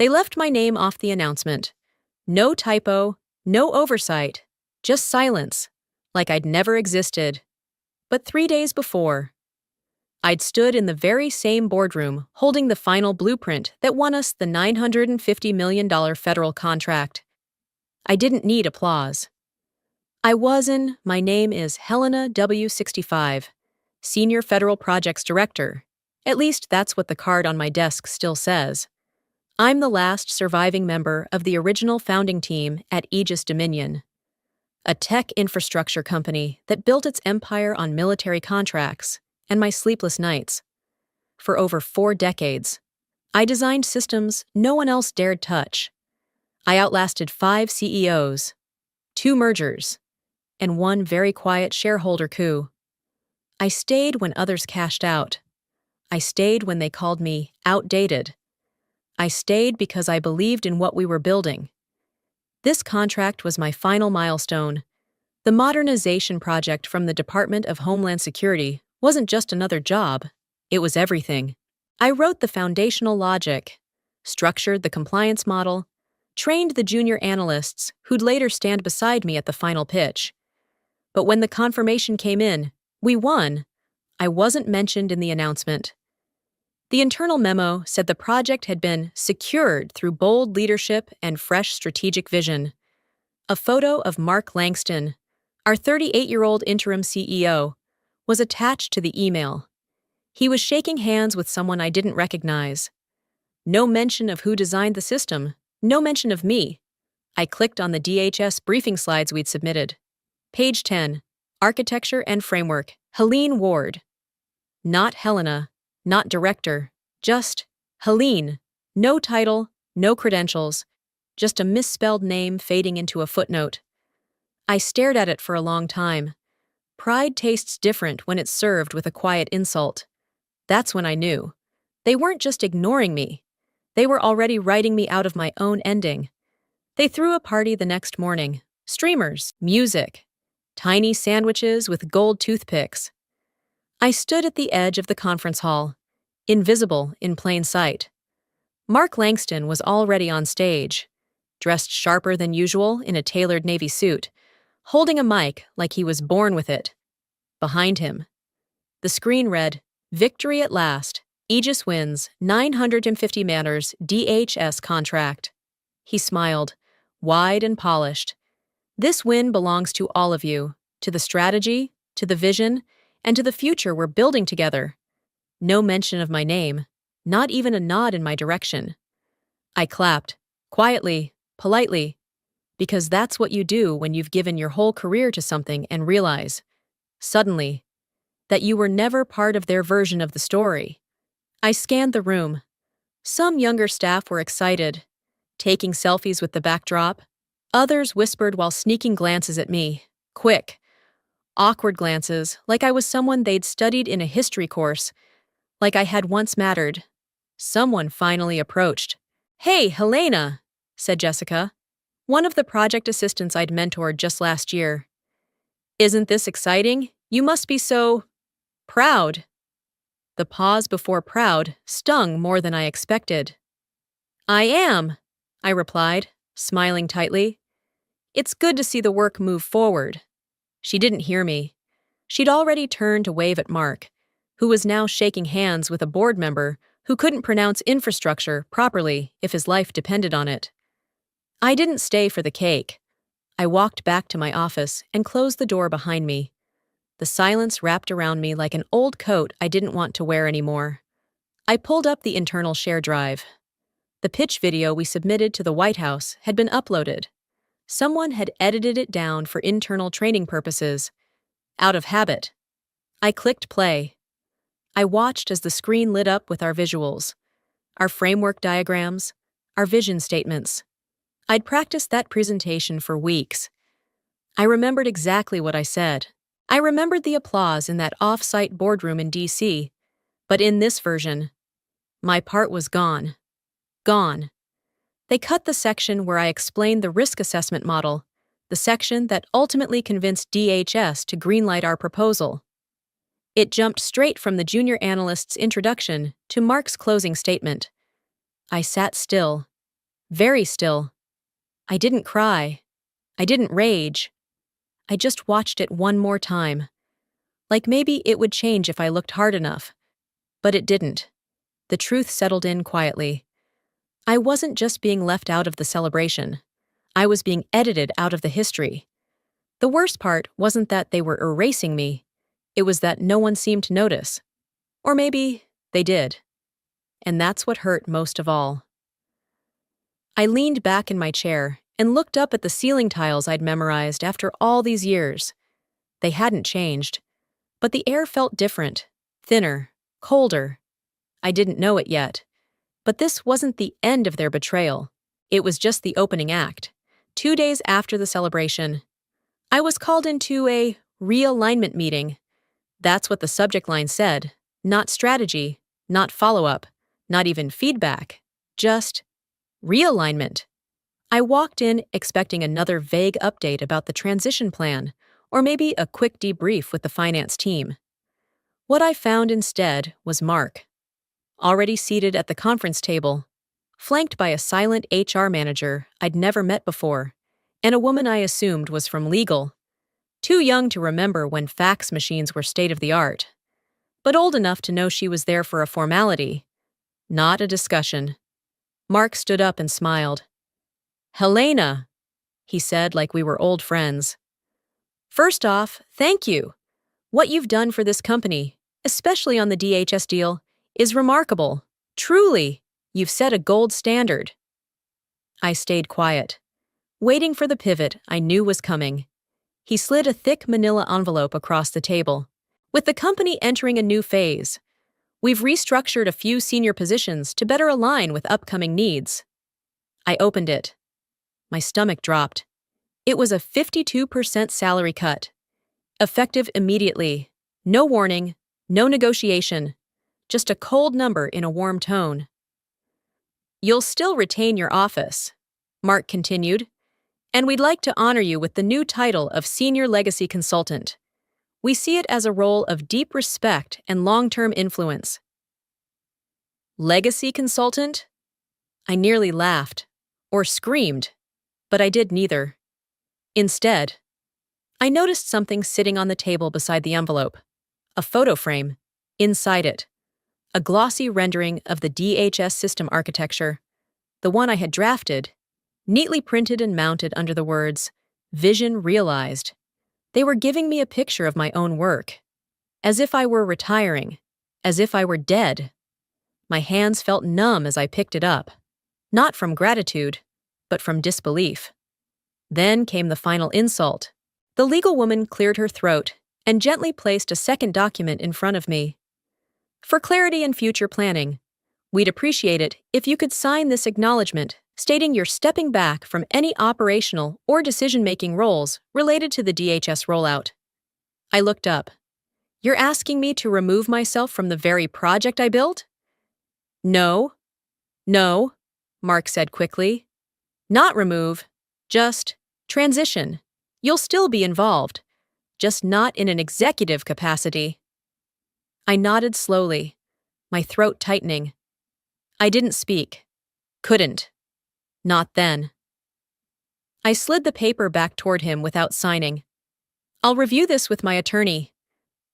They left my name off the announcement. No typo, no oversight, just silence, like I'd never existed. But 3 days before, I'd stood in the very same boardroom holding the final blueprint that won us the $950 million federal contract. I didn't need applause. My name is Helena W65, Senior Federal Projects Director. At least that's what the card on my desk still says. I'm the last surviving member of the original founding team at Aegis Dominion, a tech infrastructure company that built its empire on military contracts and my sleepless nights. For over 4 decades, I designed systems no one else dared touch. I outlasted 5 CEOs, 2 mergers, and 1 very quiet shareholder coup. I stayed when others cashed out. I stayed when they called me outdated. I stayed because I believed in what we were building. This contract was my final milestone. The modernization project from the Department of Homeland Security wasn't just another job, it was everything. I wrote the foundational logic, structured the compliance model, trained the junior analysts who'd later stand beside me at the final pitch. But when the confirmation came in, we won, I wasn't mentioned in the announcement. The internal memo said the project had been secured through bold leadership and fresh strategic vision. A photo of Mark Langston, our 38-year-old interim CEO, was attached to the email. He was shaking hands with someone I didn't recognize. No mention of who designed the system, no mention of me. I clicked on the DHS briefing slides we'd submitted. Page 10, Architecture and Framework, Helene Ward. Not Helena, not director, just Helene. No title, no credentials, just a misspelled name fading into a footnote. I stared at it for a long time. Pride tastes different when it's served with a quiet insult. That's when I knew. They weren't just ignoring me. They were already writing me out of my own ending. They threw a party the next morning. Streamers, music, tiny sandwiches with gold toothpicks. I stood at the edge of the conference hall, invisible in plain sight. Mark Langston was already on stage, dressed sharper than usual in a tailored navy suit, holding a mic like he was born with it. Behind him, the screen read, "Victory at last. Aegis wins 950 manners DHS contract." He smiled, wide and polished. "This win belongs to all of you, to the strategy, to the vision, and to the future we're building together." No mention of my name, not even a nod in my direction. I clapped, quietly, politely, because that's what you do when you've given your whole career to something and realize, suddenly, that you were never part of their version of the story. I scanned the room. Some younger staff were excited, taking selfies with the backdrop. Others whispered while sneaking glances at me, quick, awkward glances, like I was someone they'd studied in a history course, like I had once mattered. Someone finally approached. "Hey, Helena," said Jessica, one of the project assistants I'd mentored just last year. "Isn't this exciting? You must be so proud." The pause before proud stung more than I expected. "I am," I replied, smiling tightly. "It's good to see the work move forward." She didn't hear me. She'd already turned to wave at Mark, who was now shaking hands with a board member who couldn't pronounce infrastructure properly if his life depended on it. I didn't stay for the cake. I walked back to my office and closed the door behind me. The silence wrapped around me like an old coat I didn't want to wear anymore. I pulled up the internal share drive. The pitch video we submitted to the White House had been uploaded. Someone had edited it down for internal training purposes. Out of habit, I clicked play. I watched as the screen lit up with our visuals, our framework diagrams, our vision statements. I'd practiced that presentation for weeks. I remembered exactly what I said. I remembered the applause in that off-site boardroom in D.C., but in this version, my part was gone. Gone. They cut the section where I explained the risk assessment model, the section that ultimately convinced DHS to greenlight our proposal. It jumped straight from the junior analyst's introduction to Mark's closing statement. I sat still, Very still. I didn't cry. I didn't rage. I just watched it one more time. Like maybe it would change if I looked hard enough. But it didn't. The truth settled in quietly. I wasn't just being left out of the celebration. I was being edited out of the history. The worst part wasn't that they were erasing me. It was that no one seemed to notice. Or maybe they did. And that's what hurt most of all. I leaned back in my chair and looked up at the ceiling tiles I'd memorized after all these years. They hadn't changed, but the air felt different, thinner, colder. I didn't know it yet. But this wasn't the end of their betrayal. It was just the opening act. 2 days after the celebration, I was called into a realignment meeting. That's what the subject line said. Not strategy, not follow-up, not even feedback. Just realignment. I walked in expecting another vague update about the transition plan, or maybe a quick debrief with the finance team. What I found instead was Mark, already seated at the conference table, flanked by a silent HR manager I'd never met before, and a woman I assumed was from legal, too young to remember when fax machines were state-of-the-art, but old enough to know she was there for a formality, not a discussion. Mark stood up and smiled. "Helena," he said like we were old friends. "First off, thank you. What you've done for this company, especially on the DHS deal, is remarkable. Truly, you've set a gold standard." I stayed quiet, waiting for the pivot I knew was coming. He slid a thick manila envelope across the table. "With the company entering a new phase, we've restructured a few senior positions to better align with upcoming needs." I opened it. My stomach dropped. It was a 52% salary cut. Effective immediately. No warning, no negotiation. Just a cold number in a warm tone. "You'll still retain your office," Mark continued, "and we'd like to honor you with the new title of Senior Legacy Consultant. We see it as a role of deep respect and long-term influence." Legacy Consultant? I nearly laughed, or screamed, but I did neither. Instead, I noticed something sitting on the table beside the envelope. A photo frame. Inside it, a glossy rendering of the DHS system architecture, the one I had drafted, neatly printed and mounted under the words, "Vision Realized." They were giving me a picture of my own work, as if I were retiring, as if I were dead. My hands felt numb as I picked it up, not from gratitude, but from disbelief. Then came the final insult. The legal woman cleared her throat and gently placed a second document in front of me. "For clarity and future planning, we'd appreciate it if you could sign this acknowledgement stating you're stepping back from any operational or decision-making roles related to the DHS rollout." I looked up. "You're asking me to remove myself from the very project I built?" No, Mark said quickly. "Not remove, just transition. You'll still be involved, just not in an executive capacity." I nodded slowly, my throat tightening. I didn't speak. Couldn't. Not then. I slid the paper back toward him without signing. "I'll review this with my attorney."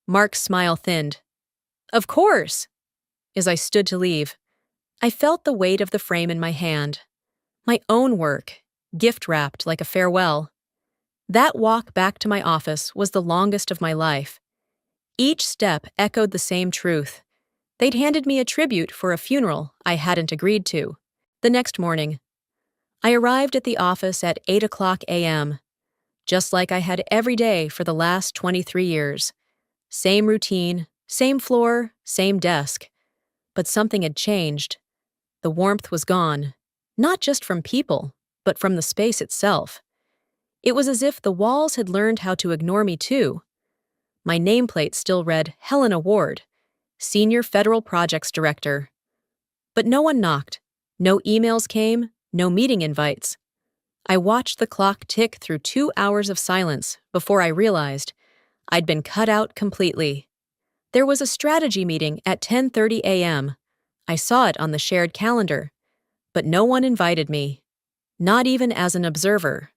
Mark's smile thinned. "Of course." As I stood to leave, I felt the weight of the frame in my hand. My own work, gift-wrapped like a farewell. That walk back to my office was the longest of my life. Each step echoed the same truth. They'd handed me a tribute for a funeral I hadn't agreed to. The next morning, I arrived at the office at 8:00 a.m., just like I had every day for the last 23 years. Same routine, same floor, same desk. But something had changed. The warmth was gone, not just from people, but from the space itself. It was as if the walls had learned how to ignore me too. My nameplate still read Helena Ward, Senior Federal Projects Director. But no one knocked. No emails came, no meeting invites. I watched the clock tick through 2 hours of silence before I realized I'd been cut out completely. There was a strategy meeting at 10:30 a.m. I saw it on the shared calendar, but no one invited me, not even as an observer.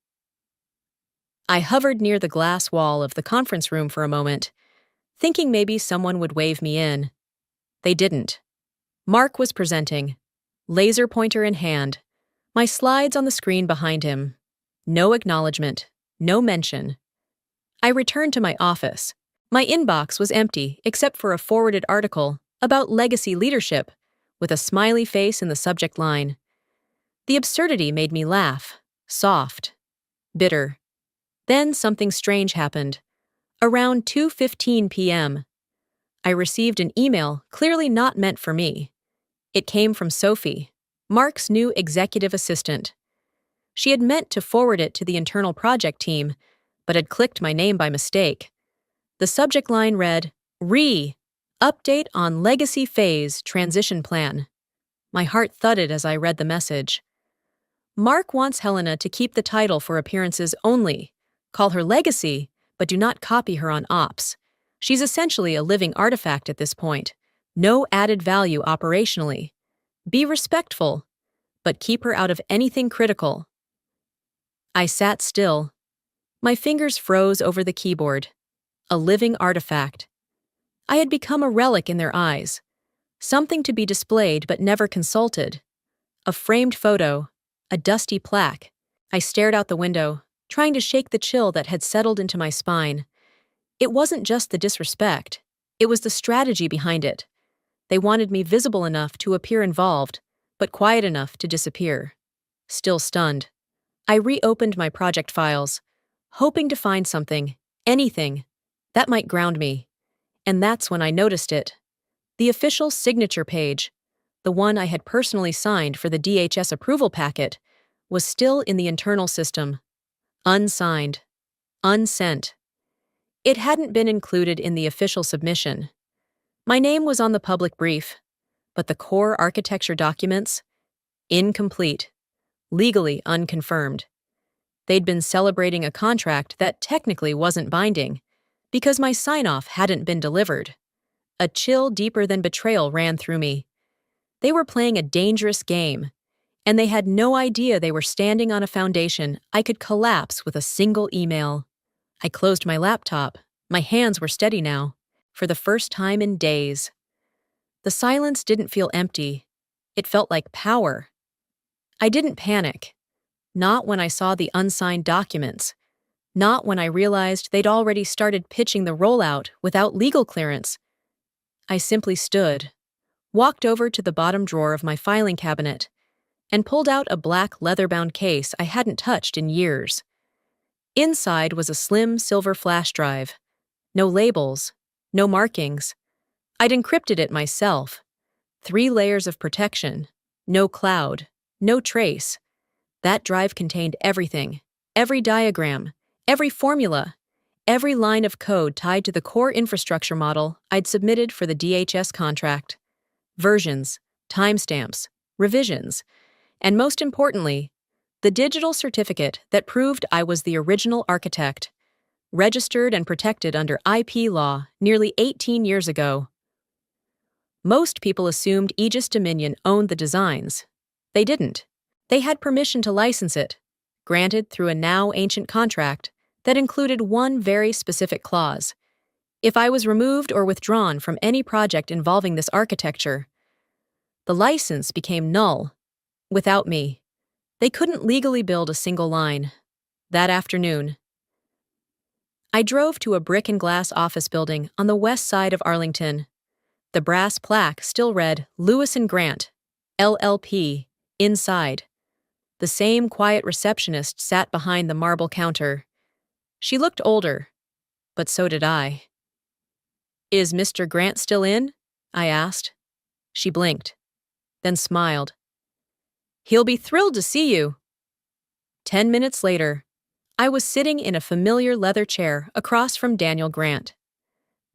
I hovered near the glass wall of the conference room for a moment, thinking maybe someone would wave me in. They didn't. Mark was presenting, laser pointer in hand, my slides on the screen behind him. No acknowledgement, no mention. I returned to my office. My inbox was empty except for a forwarded article about legacy leadership, with a smiley face in the subject line. The absurdity made me laugh, soft, bitter. Then something strange happened. Around 2:15 p.m., I received an email clearly not meant for me. It came from Sophie, Mark's new executive assistant. She had meant to forward it to the internal project team, but had clicked my name by mistake. The subject line read, Update on Legacy Phase Transition Plan. My heart thudded as I read the message. Mark wants Helena to keep the title for appearances only. Call her Legacy, but do not copy her on ops. She's essentially a living artifact at this point. No added value operationally. Be respectful, but keep her out of anything critical. I sat still. My fingers froze over the keyboard. A living artifact. I had become a relic in their eyes. Something to be displayed but never consulted. A framed photo. A dusty plaque. I stared out the window, trying to shake the chill that had settled into my spine. It wasn't just the disrespect. It was the strategy behind it. They wanted me visible enough to appear involved, but quiet enough to disappear. Still stunned, I reopened my project files, hoping to find something, anything, that might ground me. And that's when I noticed it. The official signature page, the one I had personally signed for the DHS approval packet, was still in the internal system. Unsigned. Unsent. It hadn't been included in the official submission. My name was on the public brief, but the core architecture documents? Incomplete. Legally unconfirmed. They'd been celebrating a contract that technically wasn't binding, because my sign-off hadn't been delivered. A chill deeper than betrayal ran through me. They were playing a dangerous game, and they had no idea they were standing on a foundation I could collapse with a single email. I closed my laptop. My hands were steady now, for the first time in days. The silence didn't feel empty. It felt like power. I didn't panic. Not when I saw the unsigned documents. Not when I realized they'd already started pitching the rollout without legal clearance. I simply stood, walked over to the bottom drawer of my filing cabinet, and pulled out a black leather-bound case I hadn't touched in years. Inside was a slim silver flash drive. No labels, no markings. I'd encrypted it myself. 3 layers of protection. No cloud, no trace. That drive contained everything, every diagram, every formula, every line of code tied to the core infrastructure model I'd submitted for the DHS contract. Versions, timestamps, revisions, and most importantly, the digital certificate that proved I was the original architect, registered and protected under IP law nearly 18 years ago. Most people assumed Aegis Dominion owned the designs. They didn't. They had permission to license it, granted through a now-ancient contract that included one very specific clause. If I was removed or withdrawn from any project involving this architecture, the license became null. Without me, they couldn't legally build a single line. That afternoon, I drove to a brick and glass office building on the west side of Arlington. The brass plaque still read Lewis and Grant, LLP, inside. The same quiet receptionist sat behind the marble counter. She looked older, but so did I. "Is Mr. Grant still in?" I asked. She blinked, then smiled. "He'll be thrilled to see you." 10 minutes later, I was sitting in a familiar leather chair across from Daniel Grant,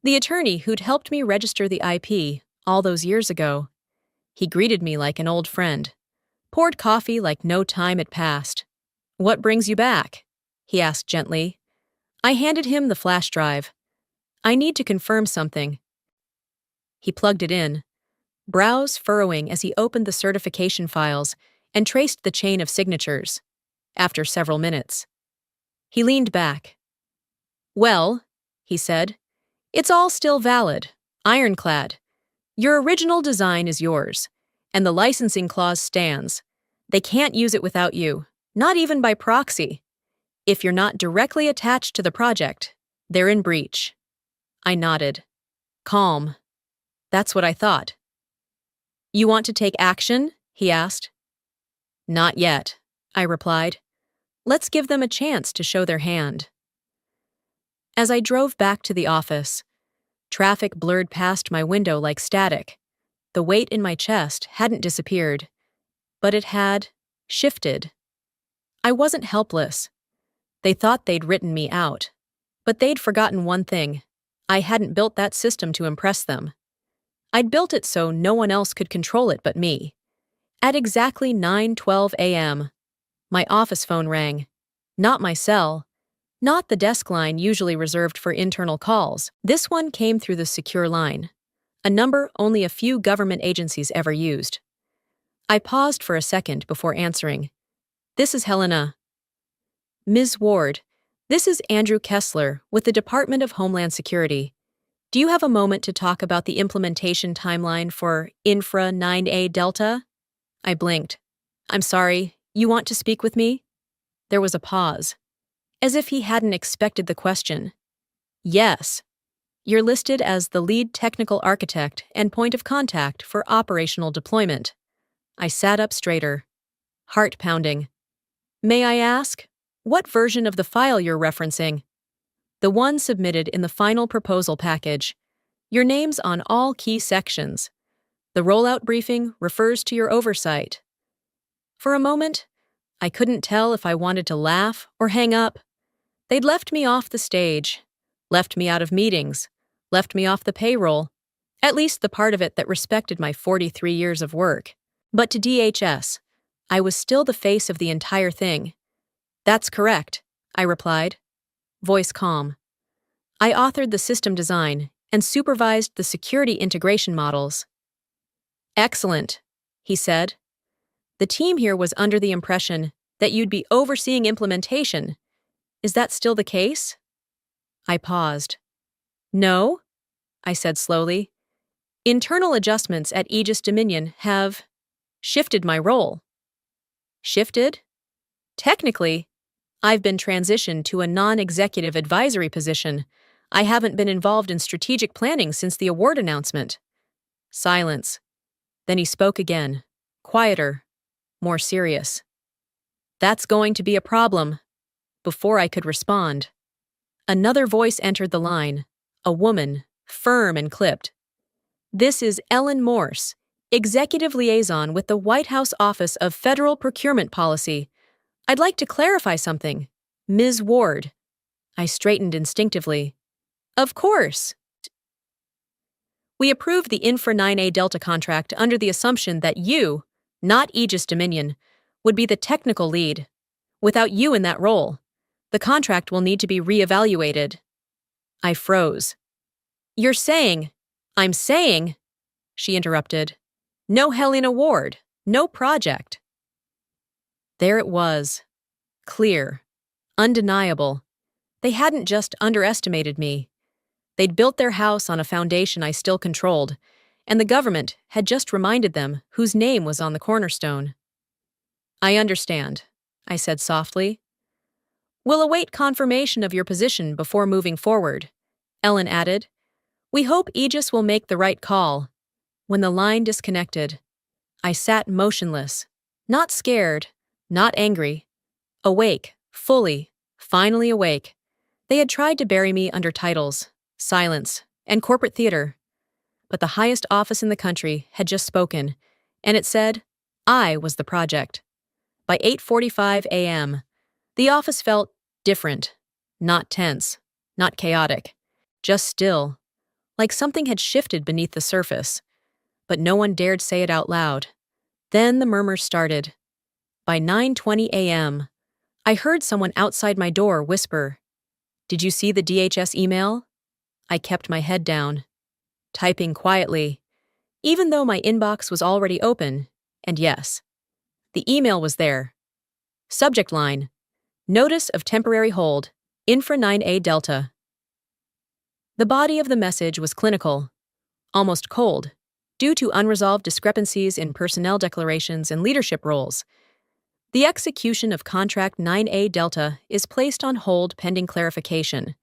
the attorney who'd helped me register the IP all those years ago. He greeted me like an old friend, poured coffee like no time had passed. "What brings you back?" he asked gently. I handed him the flash drive. "I need to confirm something." He plugged it in, brows furrowing as he opened the certification files and traced the chain of signatures. After several minutes, he leaned back. "Well," he said, "it's all still valid, ironclad. Your original design is yours, and the licensing clause stands. They can't use it without you, not even by proxy. If you're not directly attached to the project, they're in breach." I nodded. Calm. That's what I thought. "You want to take action?" he asked. "Not yet," I replied. "Let's give them a chance to show their hand." As I drove back to the office, traffic blurred past my window like static. The weight in my chest hadn't disappeared, but it had shifted. I wasn't helpless. They thought they'd written me out, but they'd forgotten one thing. I hadn't built that system to impress them. I'd built it so no one else could control it but me. At exactly 9:12 a.m., my office phone rang. Not my cell, not the desk line usually reserved for internal calls. This one came through the secure line, a number only a few government agencies ever used. I paused for a second before answering. "This is Helena." "Ms. Ward, this is Andrew Kessler with the Department of Homeland Security. Do you have a moment to talk about the implementation timeline for Infra 9A Delta?" I blinked. "I'm sorry, you want to speak with me?" There was a pause, as if he hadn't expected the question. "Yes. You're listed as the lead technical architect and point of contact for operational deployment." I sat up straighter, heart pounding. "May I ask, what version of the file you're referencing?" "The one submitted in the final proposal package. Your name's on all key sections. The rollout briefing refers to your oversight." For a moment, I couldn't tell if I wanted to laugh or hang up. They'd left me off the stage, left me out of meetings, left me off the payroll, at least the part of it that respected my 43 years of work. But to DHS, I was still the face of the entire thing. "That's correct," I replied, voice calm. "I authored the system design and supervised the security integration models." "Excellent," he said. "The team here was under the impression that you'd be overseeing implementation. Is that still the case?" I paused. "No," I said slowly. "Internal adjustments at Aegis Dominion have shifted my role." "Shifted?" "Technically, I've been transitioned to a non-executive advisory position. I haven't been involved in strategic planning since the award announcement." Silence. Then he spoke again, quieter, more serious. "That's going to be a problem." Before I could respond, another voice entered the line, a woman, firm and clipped. "This is Ellen Morse, Executive Liaison with the White House Office of Federal Procurement Policy. I'd like to clarify something. Ms. Ward." I straightened instinctively. "Of course." "We approved the Infra 9A Delta contract under the assumption that you, not Aegis Dominion, would be the technical lead. Without you in that role, the contract will need to be reevaluated." I froze. "You're saying—" "I'm saying," she interrupted, "no Helena Ward, no project." There it was. Clear. Undeniable. They hadn't just underestimated me. They'd built their house on a foundation I still controlled, and the government had just reminded them whose name was on the cornerstone. "I understand," I said softly. "We'll await confirmation of your position before moving forward," Ellen added. "We hope Aegis will make the right call." When the line disconnected, I sat motionless, not scared, not angry, awake, fully, finally awake. They had tried to bury me under titles, silence, and corporate theater. But the highest office in the country had just spoken, and it said, I was the project. By 8:45 a.m., the office felt different, not tense, not chaotic, just still, like something had shifted beneath the surface. But no one dared say it out loud. Then the murmurs started. By 9:20 a.m., I heard someone outside my door whisper, "Did you see the DHS email?" I kept my head down, typing quietly, even though my inbox was already open, and yes, The email was there. Subject line: Notice of temporary hold, Infra 9A Delta. The body of the message was clinical, almost cold, due to unresolved discrepancies in personnel declarations and leadership roles. The execution of Contract 9A Delta is placed on hold pending clarification.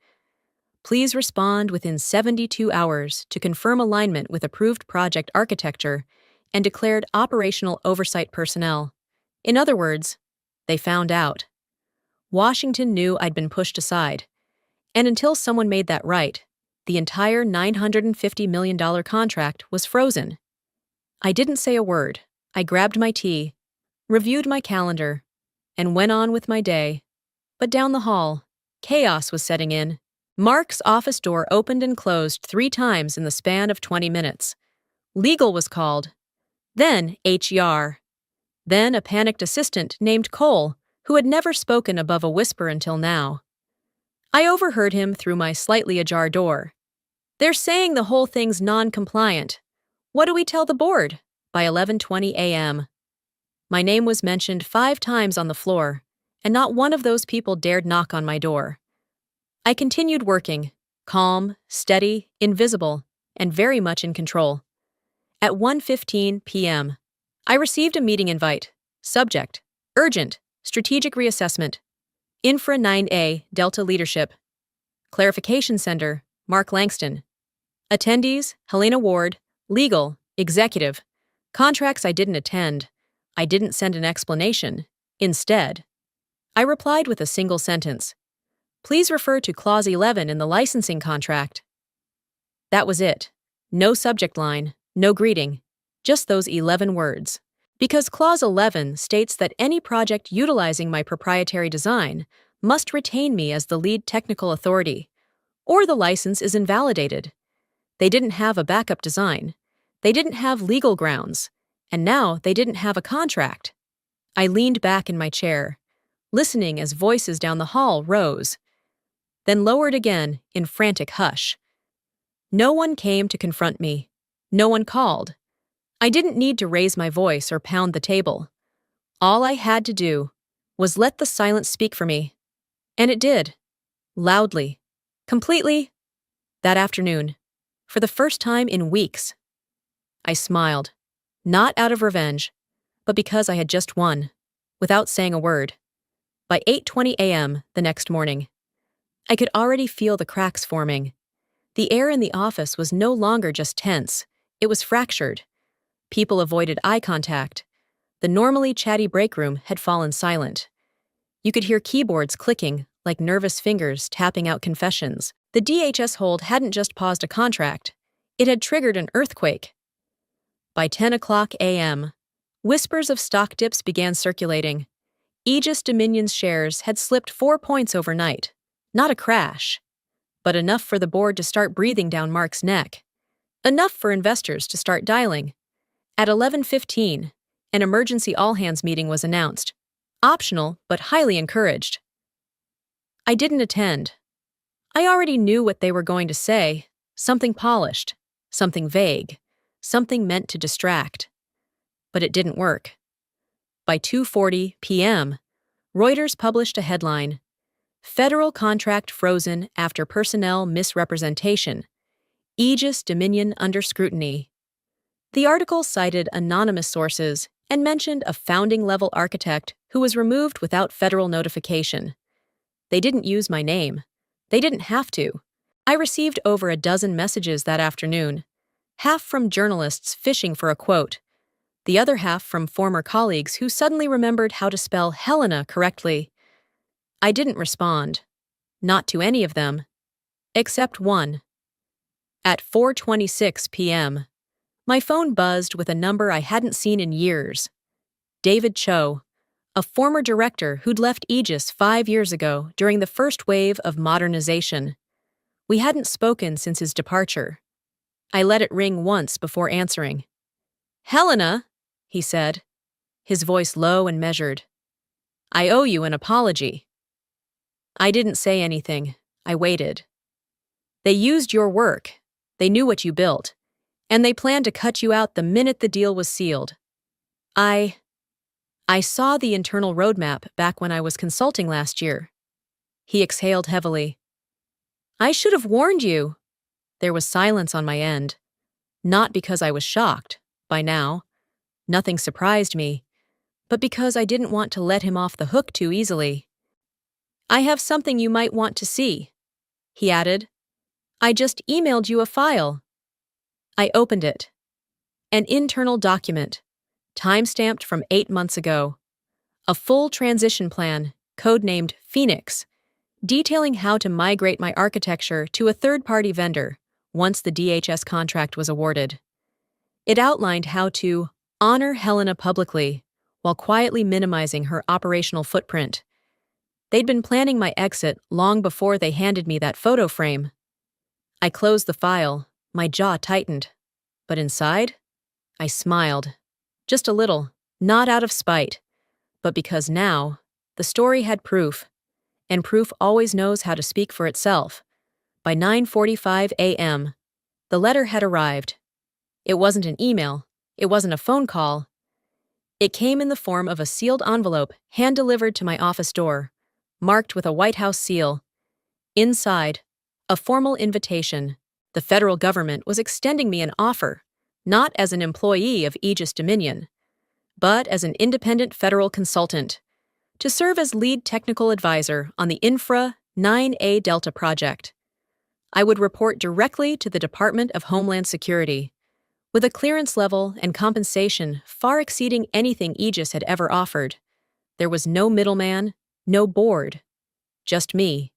Please respond within 72 hours to confirm alignment with approved project architecture and declared operational oversight personnel. In other words, they found out. Washington knew I'd been pushed aside. And until someone made that right, the entire $950 million contract was frozen. I didn't say a word. I grabbed my tea, reviewed my calendar, and went on with my day. But down the hall, chaos was setting in. Mark's office door opened and closed 3 times in the span of 20 minutes. Legal was called. Then HR. Then a panicked assistant named Cole, who had never spoken above a whisper until now. I overheard him through my slightly ajar door. They're saying the whole thing's non-compliant. What do we tell the board? By 11:20 a.m. My name was mentioned 5 times on the floor, and not one of those people dared knock on my door. I continued working, calm, steady, invisible, and very much in control. At 1:15 p.m., I received a meeting invite. Subject: Urgent, Strategic Reassessment. Infra 9A, Delta Leadership. Clarification Sender, Mark Langston. Attendees, Helena Ward, Legal, Executive. Contracts I didn't attend. I didn't send an explanation. Instead, I replied with a single sentence. Please refer to Clause 11 in the licensing contract. That was it. No subject line, no greeting, just those 11 words. Because Clause 11 states that any project utilizing my proprietary design must retain me as the lead technical authority, or the license is invalidated. They didn't have a backup design. They didn't have legal grounds. And now they didn't have a contract. I leaned back in my chair, listening as voices down the hall rose, then lowered again in frantic hush. No one came to confront me. No one called. I didn't need to raise my voice or pound the table. All I had to do was let the silence speak for me. And it did. Loudly. Completely. That afternoon. For the first time in weeks. I smiled. Not out of revenge, but because I had just won, without saying a word. By 8:20 a.m. the next morning, I could already feel the cracks forming. The air in the office was no longer just tense, it was fractured. People avoided eye contact. The normally chatty break room had fallen silent. You could hear keyboards clicking like nervous fingers tapping out confessions. The DHS hold hadn't just paused a contract, it had triggered an earthquake. By 10 o'clock a.m., whispers of stock dips began circulating. Aegis Dominion's shares had slipped 4 points overnight. Not a crash, but enough for the board to start breathing down Mark's neck. Enough for investors to start dialing. At 11:15, an emergency all-hands meeting was announced. Optional, but highly encouraged. I didn't attend. I already knew what they were going to say. Something polished, something vague, something meant to distract. But it didn't work. By 2:40 p.m., Reuters published a headline, Federal Contract Frozen After Personnel Misrepresentation. Aegis Dominion Under Scrutiny. The article cited anonymous sources and mentioned a founding-level architect who was removed without federal notification. They didn't use my name. They didn't have to. I received over a dozen messages that afternoon, half from journalists fishing for a quote, the other half from former colleagues who suddenly remembered how to spell Helena correctly. I didn't respond. Not to any of them. Except one. At 4:26 p.m., my phone buzzed with a number I hadn't seen in years. David Cho, a former director who'd left Aegis 5 years ago during the first wave of modernization. We hadn't spoken since his departure. I let it ring once before answering. Helena, he said, his voice low and measured. I owe you an apology. I didn't say anything. I waited. They used your work. They knew what you built. And they planned to cut you out the minute the deal was sealed. I I saw the internal roadmap back when I was consulting last year. He exhaled heavily. I should have warned you. There was silence on my end. Not because I was shocked, by now. Nothing surprised me, but because I didn't want to let him off the hook too easily. I have something you might want to see, he added. I just emailed you a file. I opened it. An internal document, time-stamped from 8 months ago. A full transition plan, codenamed Phoenix, detailing how to migrate my architecture to a third-party vendor once the DHS contract was awarded. It outlined how to honor Helena publicly while quietly minimizing her operational footprint. They'd been planning my exit long before they handed me that photo frame. I closed the file, my jaw tightened. But inside, I smiled. Just a little, not out of spite, but because now, the story had proof, and proof always knows how to speak for itself. By 9:45 a.m., the letter had arrived. It wasn't an email. It wasn't a phone call. It came in the form of a sealed envelope hand-delivered to my office door, marked with a White House seal. Inside, a formal invitation. The federal government was extending me an offer, not as an employee of Aegis Dominion, but as an independent federal consultant, to serve as lead technical advisor on the Infra 9A Delta project. I would report directly to the Department of Homeland Security, with a clearance level and compensation far exceeding anything Aegis had ever offered. There was no middleman, no board, just me,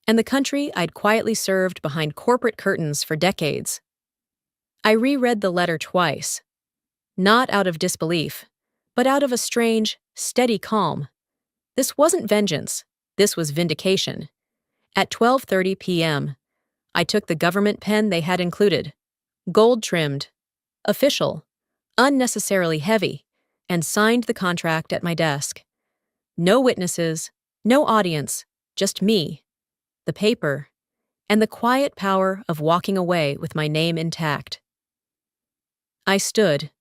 and the country I'd quietly served behind corporate curtains for decades. I reread the letter twice, not out of disbelief, but out of a strange, steady calm. This wasn't vengeance, this was vindication. At 12:30 p.m., I took the government pen they had included, gold-trimmed, official, unnecessarily heavy, and signed the contract at my desk. No witnesses, no audience, just me, the paper, and the quiet power of walking away with my name intact. I stood,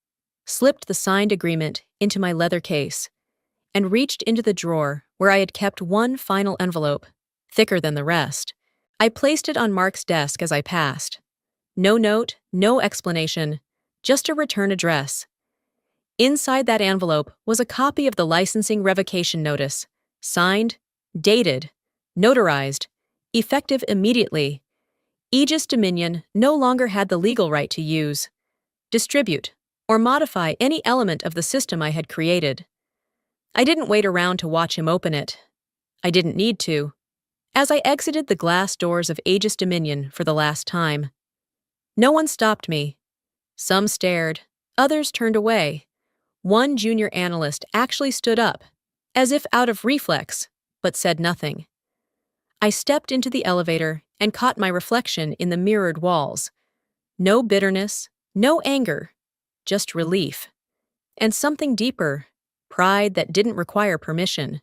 slipped the signed agreement into my leather case, and reached into the drawer where I had kept one final envelope, thicker than the rest. I placed it on Mark's desk as I passed. No note, no explanation, just a return address. Inside that envelope was a copy of the licensing revocation notice, signed, dated, notarized, effective immediately. Aegis Dominion no longer had the legal right to use, distribute, or modify any element of the system I had created. I didn't wait around to watch him open it. I didn't need to. As I exited the glass doors of Aegis Dominion for the last time, no one stopped me. Some stared, others turned away. One junior analyst actually stood up, as if out of reflex, but said nothing. I stepped into the elevator and caught my reflection in the mirrored walls. No bitterness, no anger, just relief. And something deeper, pride that didn't require permission.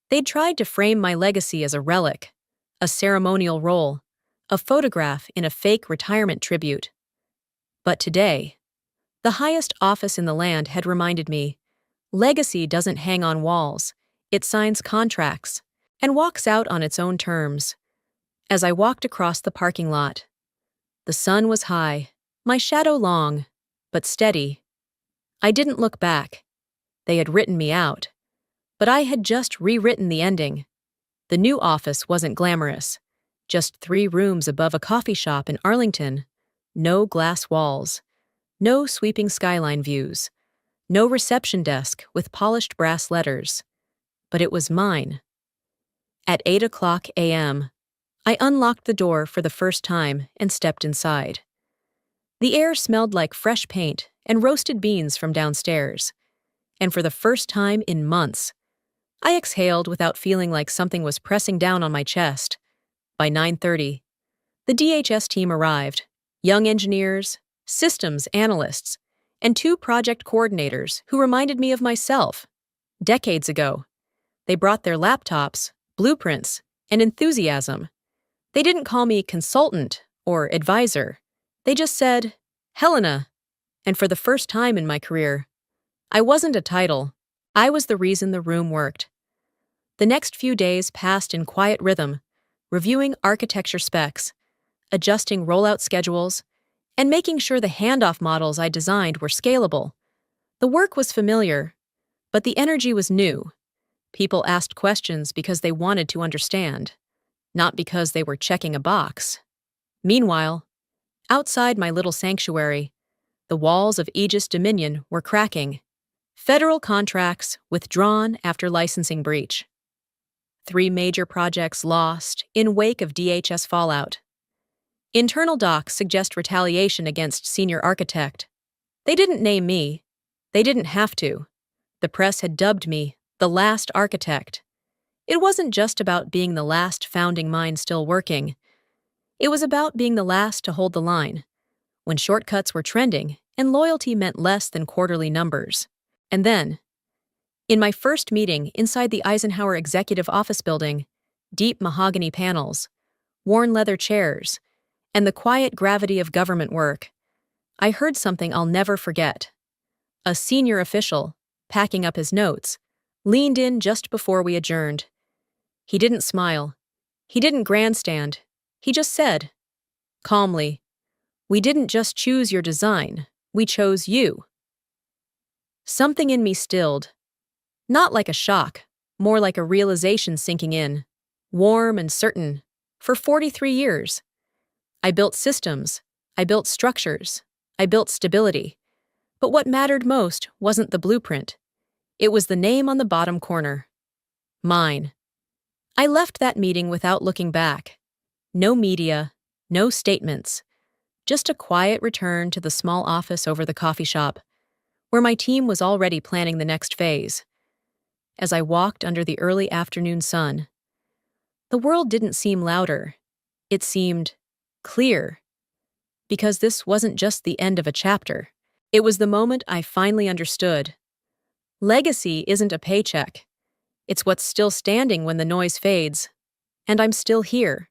They'd tried to frame my legacy as a relic, a ceremonial role, a photograph in a fake retirement tribute. But today, the highest office in the land had reminded me, legacy doesn't hang on walls, it signs contracts, and walks out on its own terms. As I walked across the parking lot, the sun was high, my shadow long, but steady. I didn't look back. They had written me out. But I had just rewritten the ending. The new office wasn't glamorous. Just 3 rooms above a coffee shop in Arlington. No glass walls. No sweeping skyline views. No reception desk with polished brass letters. But it was mine. At 8:00 a.m., I unlocked the door for the first time and stepped inside. The air smelled like fresh paint and roasted beans from downstairs. And for the first time in months, I exhaled without feeling like something was pressing down on my chest. By 9:30, the DHS team arrived, young engineers, systems analysts, and 2 project coordinators who reminded me of myself, decades ago. They brought their laptops, blueprints, and enthusiasm. They didn't call me consultant or advisor. They just said, Helena. And for the first time in my career, I wasn't a title. I was the reason the room worked. The next few days passed in quiet rhythm, reviewing architecture specs, adjusting rollout schedules, and making sure the handoff models I designed were scalable. The work was familiar, but the energy was new. People asked questions because they wanted to understand, not because they were checking a box. Meanwhile, outside my little sanctuary, the walls of Aegis Dominion were cracking. Federal contracts withdrawn after licensing breach. 3 major projects lost in wake of DHS fallout. Internal docs suggest retaliation against senior architect. They didn't name me. They didn't have to. The press had dubbed me the last architect. It wasn't just about being the last founding mind still working. It was about being the last to hold the line, when shortcuts were trending and loyalty meant less than quarterly numbers. And then, in my first meeting inside the Eisenhower Executive Office Building, deep mahogany panels, worn leather chairs, and the quiet gravity of government work, I heard something I'll never forget. A senior official, packing up his notes, leaned in just before we adjourned. He didn't smile. He didn't grandstand. He just said, calmly, "We didn't just choose your design, we chose you." Something in me stilled. Not like a shock, more like a realization sinking in, warm and certain. For 43 years, I built systems, I built structures, I built stability. But what mattered most wasn't the blueprint. It was the name on the bottom corner. Mine. I left that meeting without looking back. No media, no statements, just a quiet return to the small office over the coffee shop, where my team was already planning the next phase. As I walked under the early afternoon sun, the world didn't seem louder. It seemed clear. Because this wasn't just the end of a chapter. It was the moment I finally understood. Legacy isn't a paycheck. It's what's still standing when the noise fades. And I'm still here.